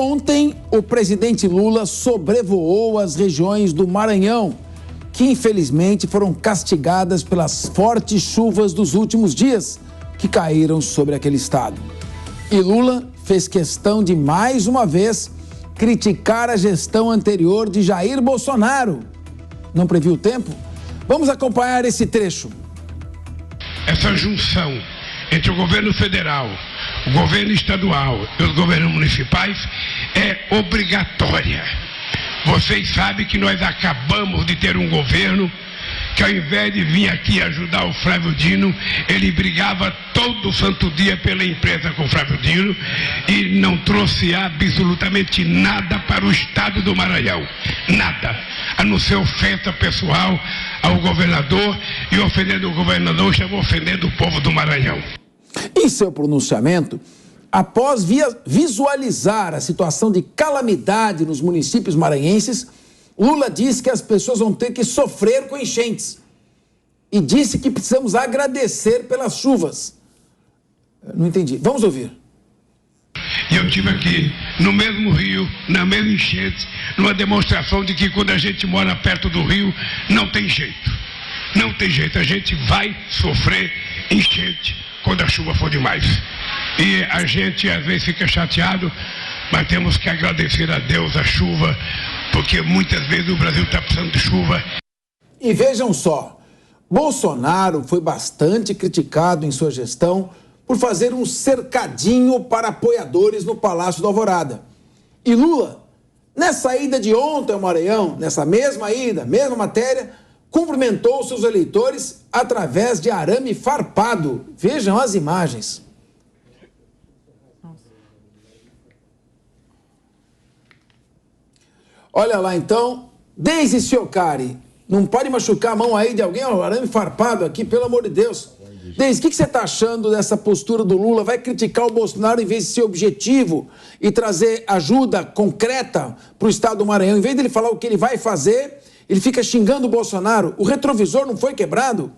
Ontem, o presidente Lula sobrevoou as regiões do Maranhão, que infelizmente foram castigadas pelas fortes chuvas dos últimos dias que caíram sobre aquele estado. E Lula fez questão de, mais uma vez, criticar a gestão anterior de Jair Bolsonaro. Não previu o tempo? Vamos acompanhar esse trecho. Essa junção entre o governo federal, o governo estadual e os governos municipais é obrigatória. Vocês sabem que nós acabamos de ter um governo que, ao invés de vir aqui ajudar o Flávio Dino, ele brigava todo santo dia pela empresa com o Flávio Dino e não trouxe absolutamente nada para o estado do Maranhão. Nada, a não ser ofensa pessoal ao governador, e ofendendo o governador, chamou ofendendo o povo do Maranhão. Em seu pronunciamento, após visualizar a situação de calamidade nos municípios maranhenses, Lula disse que as pessoas vão ter que sofrer com enchentes e disse que precisamos agradecer pelas chuvas. Não entendi. Vamos ouvir. E eu estive aqui, no mesmo rio, na mesma enchente, numa demonstração de que quando a gente mora perto do rio, não tem jeito. Não tem jeito, a gente vai sofrer enchente quando a chuva for demais. E a gente às vezes fica chateado, mas temos que agradecer a Deus a chuva, porque muitas vezes o Brasil está precisando de chuva. E vejam só, Bolsonaro foi bastante criticado em sua gestão por fazer um cercadinho para apoiadores no Palácio da Alvorada. E Lula, nessa ida de ontem ao Maranhão, nessa mesma ida, mesma matéria, cumprimentou seus eleitores através de arame farpado. Vejam as imagens. Olha lá então, Deise Ciocari, não pode machucar a mão aí de alguém, ó, arame farpado aqui, pelo amor de Deus. Deise, o que você está achando dessa postura do Lula? Vai criticar o Bolsonaro em vez de ser objetivo e trazer ajuda concreta para o estado do Maranhão? Em vez dele falar o que ele vai fazer, ele fica xingando o Bolsonaro. O retrovisor não foi quebrado?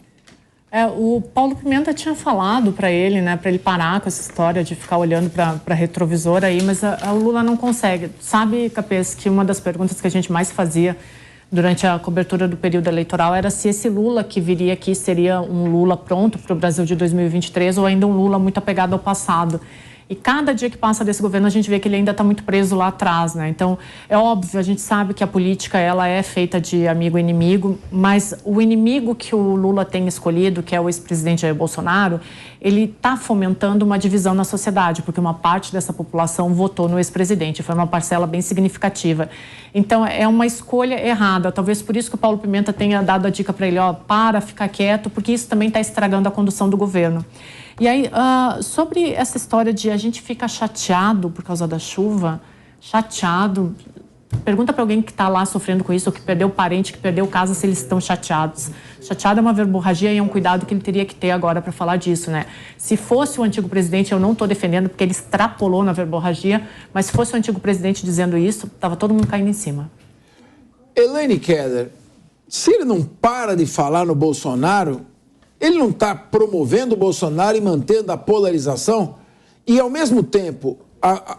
O Paulo Pimenta tinha falado para ele, né, para ele parar com essa história de ficar olhando para retrovisor aí, mas o Lula não consegue. Sabe, Capês, que uma das perguntas que a gente mais fazia durante a cobertura do período eleitoral era se esse Lula que viria aqui seria um Lula pronto para o Brasil de 2023 ou ainda um Lula muito apegado ao passado. E cada dia que passa desse governo, a gente vê que ele ainda está muito preso lá atrás, né? Então, é óbvio, a gente sabe que a política, ela é feita de amigo e inimigo, mas o inimigo que o Lula tem escolhido, que é o ex-presidente Jair Bolsonaro, ele está fomentando uma divisão na sociedade, porque uma parte dessa população votou no ex-presidente, foi uma parcela bem significativa. Então, é uma escolha errada, talvez por isso que o Paulo Pimenta tenha dado a dica para ele, ó, ficar quieto, porque isso também está estragando a condução do governo. E aí, sobre essa história de a gente fica chateado por causa da chuva, chateado, pergunta para alguém que está lá sofrendo com isso, ou que perdeu parente, que perdeu casa, se eles estão chateados. Chateado é uma verborragia e é um cuidado que ele teria que ter agora para falar disso, né? Se fosse o antigo presidente, eu não estou defendendo porque ele extrapolou na verborragia, mas se fosse o antigo presidente dizendo isso, estava todo mundo caindo em cima. Elaine Keller, se ele não para de falar no Bolsonaro, ele não está promovendo o Bolsonaro e mantendo a polarização? E, ao mesmo tempo,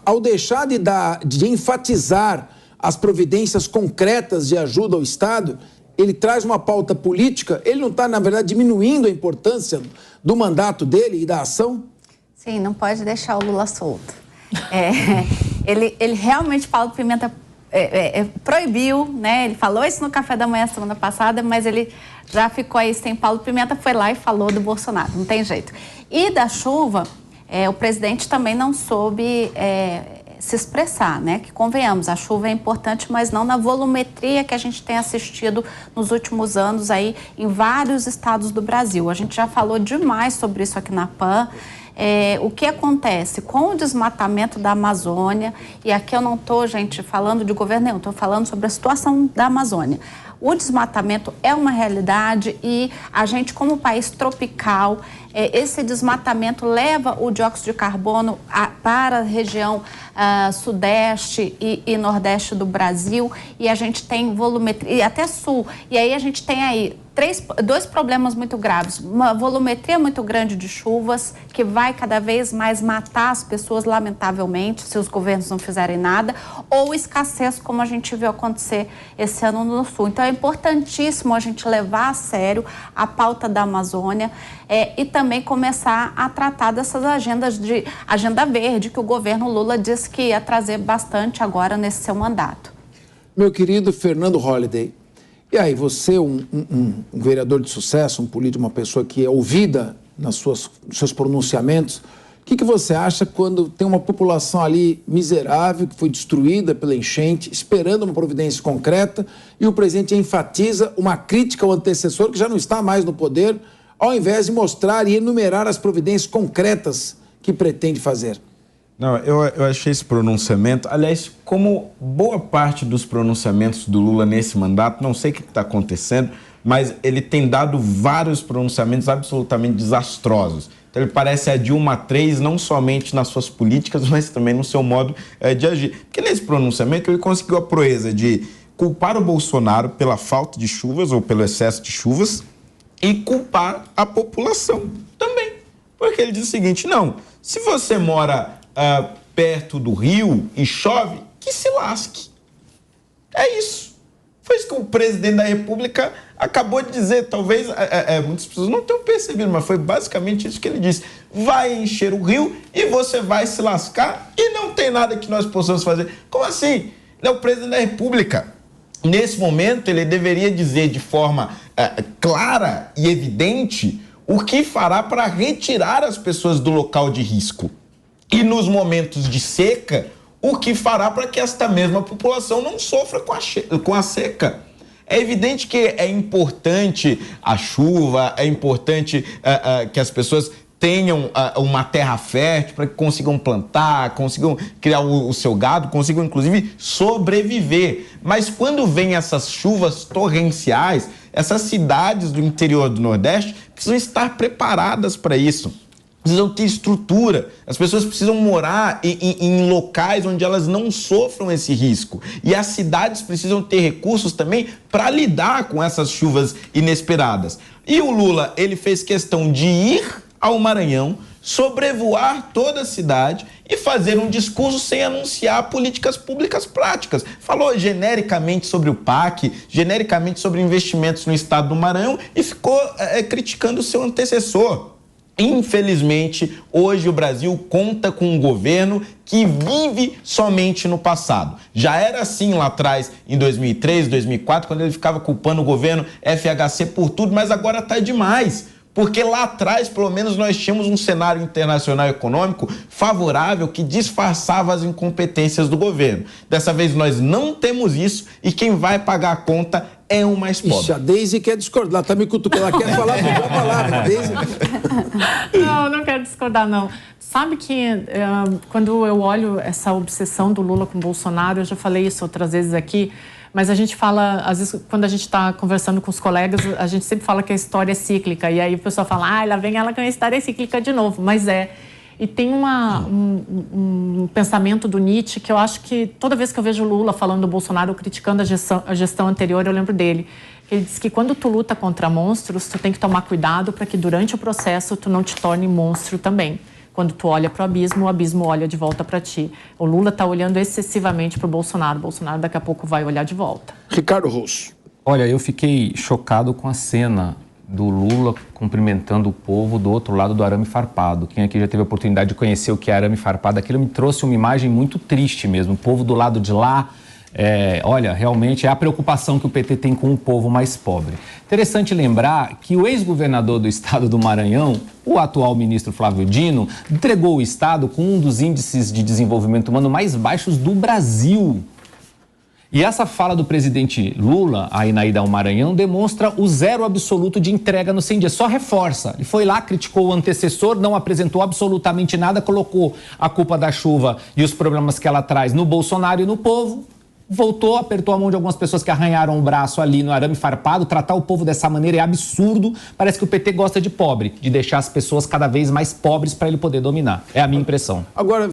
ao deixar de enfatizar as providências concretas de ajuda ao Estado, ele traz uma pauta política? Ele não está, na verdade, diminuindo a importância do mandato dele e da ação? Sim, não pode deixar o Lula solto. Ele realmente, Paulo Pimenta, proibiu, né? Ele falou isso no café da manhã semana passada, mas ele já ficou aí sem. Paulo Pimenta foi lá e falou do Bolsonaro, não tem jeito. E da chuva, o presidente também não soube se expressar, né? Que convenhamos, a chuva é importante, mas não na volumetria que a gente tem assistido nos últimos anos aí em vários estados do Brasil. A gente já falou demais sobre isso aqui na PAN. O que acontece com o desmatamento da Amazônia, e aqui eu não estou, gente, falando de governo nenhum, estou falando sobre a situação da Amazônia. O desmatamento é uma realidade e a gente, como país tropical, esse desmatamento leva o dióxido de carbono para a região sudeste e nordeste do Brasil, e a gente tem volumetria, e até sul, e aí a gente tem aí dois problemas muito graves. Uma volumetria muito grande de chuvas, que vai cada vez mais matar as pessoas, lamentavelmente, se os governos não fizerem nada, ou escassez, como a gente viu acontecer esse ano no Sul. Então, é importantíssimo a gente levar a sério a pauta da Amazônia e também começar a tratar dessas agendas de agenda verde, que o governo Lula disse que ia trazer bastante agora nesse seu mandato. Meu querido Fernando Holliday, e aí, você, um vereador de sucesso, um político, uma pessoa que é ouvida nos seus pronunciamentos, o que você acha quando tem uma população ali miserável, que foi destruída pela enchente, esperando uma providência concreta, e o presidente enfatiza uma crítica ao antecessor, que já não está mais no poder, ao invés de mostrar e enumerar as providências concretas que pretende fazer? Não, eu achei esse pronunciamento, aliás, como boa parte dos pronunciamentos do Lula nesse mandato, não sei o que está acontecendo, mas ele tem dado vários pronunciamentos absolutamente desastrosos. Então ele parece a Dilma III, não somente nas suas políticas, mas também no seu modo de agir. Porque nesse pronunciamento ele conseguiu a proeza de culpar o Bolsonaro pela falta de chuvas ou pelo excesso de chuvas e culpar a população também. Porque ele diz o seguinte, não, se você mora perto do rio e chove, que se lasque. É isso. Foi isso que o presidente da República acabou de dizer. Talvez muitas pessoas não tenham percebido, mas foi basicamente isso que ele disse. Vai encher o rio e você vai se lascar e não tem nada que nós possamos fazer. Como assim? Ele é o presidente da República. Nesse momento, ele deveria dizer de forma clara e evidente o que fará para retirar as pessoas do local de risco. E nos momentos de seca, o que fará para que esta mesma população não sofra com a seca. É evidente que é importante a chuva, é importante que as pessoas tenham uma terra fértil para que consigam plantar, consigam criar o seu gado, consigam inclusive sobreviver. Mas quando vem essas chuvas torrenciais, essas cidades do interior do Nordeste precisam estar preparadas para isso. Precisam ter estrutura, as pessoas precisam morar em locais onde elas não sofram esse risco. E as cidades precisam ter recursos também para lidar com essas chuvas inesperadas. E o Lula, ele fez questão de ir ao Maranhão, sobrevoar toda a cidade e fazer um discurso sem anunciar políticas públicas práticas. Falou genericamente sobre o PAC, genericamente sobre investimentos no estado do Maranhão e ficou criticando o seu antecessor. Infelizmente, hoje o Brasil conta com um governo que vive somente no passado. Já era assim lá atrás, em 2003, 2004, quando ele ficava culpando o governo FHC por tudo, mas agora está demais. Porque lá atrás, pelo menos, nós tínhamos um cenário internacional econômico favorável que disfarçava as incompetências do governo. Dessa vez nós não temos isso e quem vai pagar a conta é o mais pobre. Ixi, a Deise quer discordar, ela tá me cutucando, ela quer falar a palavra, Deise. Não quero discordar, não. Sabe que quando eu olho essa obsessão do Lula com o Bolsonaro, eu já falei isso outras vezes aqui, mas a gente fala, às vezes, quando a gente está conversando com os colegas, a gente sempre fala que a história é cíclica, e aí o pessoal fala, lá vem ela com a história cíclica de novo, mas E tem um pensamento do Nietzsche que eu acho que toda vez que eu vejo o Lula falando do Bolsonaro, criticando a gestão anterior, eu lembro dele. Ele diz que quando tu luta contra monstros, tu tem que tomar cuidado para que durante o processo tu não te torne monstro também. Quando tu olha para o abismo olha de volta para ti. O Lula está olhando excessivamente para o Bolsonaro daqui a pouco vai olhar de volta. Ricardo Rosso. Olha, eu fiquei chocado com a cena do Lula cumprimentando o povo do outro lado do arame farpado. Quem aqui já teve a oportunidade de conhecer o que é arame farpado, aquilo me trouxe uma imagem muito triste mesmo. O povo do lado de lá, olha, realmente é a preocupação que o PT tem com o povo mais pobre. Interessante lembrar que o ex-governador do estado do Maranhão, o atual ministro Flávio Dino, entregou o estado com um dos índices de desenvolvimento humano mais baixos do Brasil. E essa fala do presidente Lula, aí na ida ao Maranhão, demonstra o zero absoluto de entrega nos 100 dias. Só reforça. Ele foi lá, criticou o antecessor, não apresentou absolutamente nada, colocou a culpa da chuva e os problemas que ela traz no Bolsonaro e no povo. Voltou, apertou a mão de algumas pessoas que arranharam o braço ali no arame farpado. Tratar o povo dessa maneira é absurdo. Parece que o PT gosta de pobre, de deixar as pessoas cada vez mais pobres para ele poder dominar. É a minha impressão. Agora